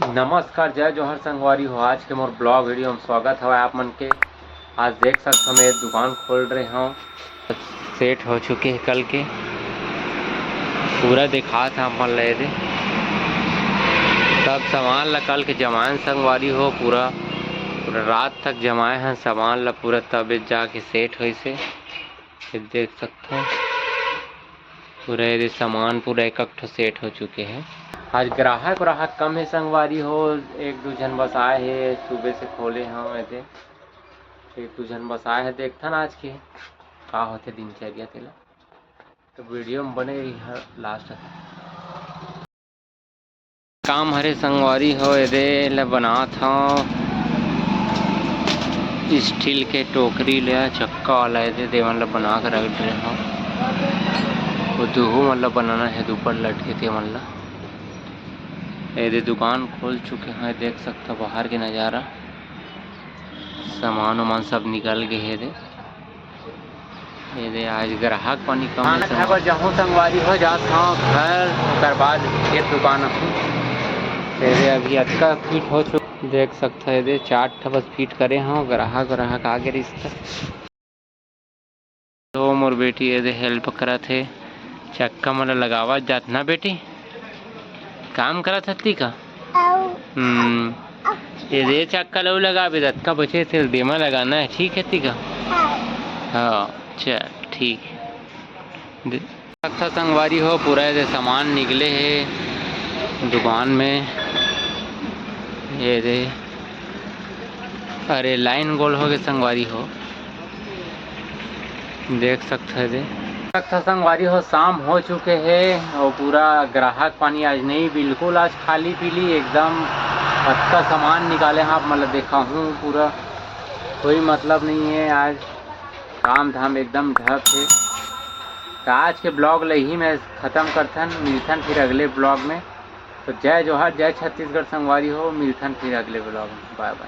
नमस्कार, जय जोहर संगवारी हो। आज के मोर ब्लॉग वीडियो में स्वागत है आप मन के। आज देख सकते हो मैं दुकान खोल रहे हूँ, सेट हो चुके हैं कल के। पूरा दिखा था मन ले दे सब सामान ला कल के जमाए संगवारी हो। पूरा रात तक जमाए हैं सामान ला पूरा, तब जाके सेट हो से देख सकते हो। पूरा ये सामान पूरा एक सेट हो चुके हैं। आज ग्राहक कम है संगवारी हो। एक दो जन बस आए हैं, सुबह से खोले हैं ऐसे एक दो जन बस आए हैं। देखथन आज के का होते दिनचर्या तेला, तो वीडियो में बने रही है लास्ट तक। काम हरे संगवारी हो एदे ले बनात हूँ स्टील के टोकरी ले चक्का वाला एदे देवन ला बना कर रख रहे हूँ। वो दूहू मतलब बनाना है, ऊपर लटके थे मन ला। ये दुकान खोल चुके हैं, देख सकते हो बाहर के नज़ारा। सामान वामान सब निकल गए है ये आज ग्राहक पानी कम है। जहाँ संगवारी हो जाता हूँ घर, उसके बाद फिर दुकान अभी अच्छा फिट हो चुका देख सकते हो। ये 4 बस फिट करे हूँ। ग्राहक आगे रिश्ता तो मोर बेटी ये हेल्प करा थे। चक्का मन लगावा जात ना बेटी, काम करा थी का। ये चक्का लो लगा भी धक्का बचे थे देमा लगाना है, ठीक है तीका। हाँ चल ठीक है। अच्छा संगवारी हो पूरा ये सामान निकले है दुकान में। ये दे अरे लाइन गोल हो गए संगवारी हो, देख सकते हैं। अच्छा संगवारी हो शाम हो चुके हैं और पूरा ग्राहक पानी आज नहीं, बिल्कुल आज खाली पीली एकदम। अच्छा सामान निकाले हैं आप, मतलब देखा हूँ पूरा कोई मतलब नहीं है। आज काम धाम एकदम ढक है। तो आज के ब्लॉग ले ही मैं ख़त्म करथन, मिलथन फिर अगले ब्लॉग में। तो जय जोहर, जय छत्तीसगढ़ संगवारी हो। मिलथन फिर अगले ब्लॉग में। Bye bye.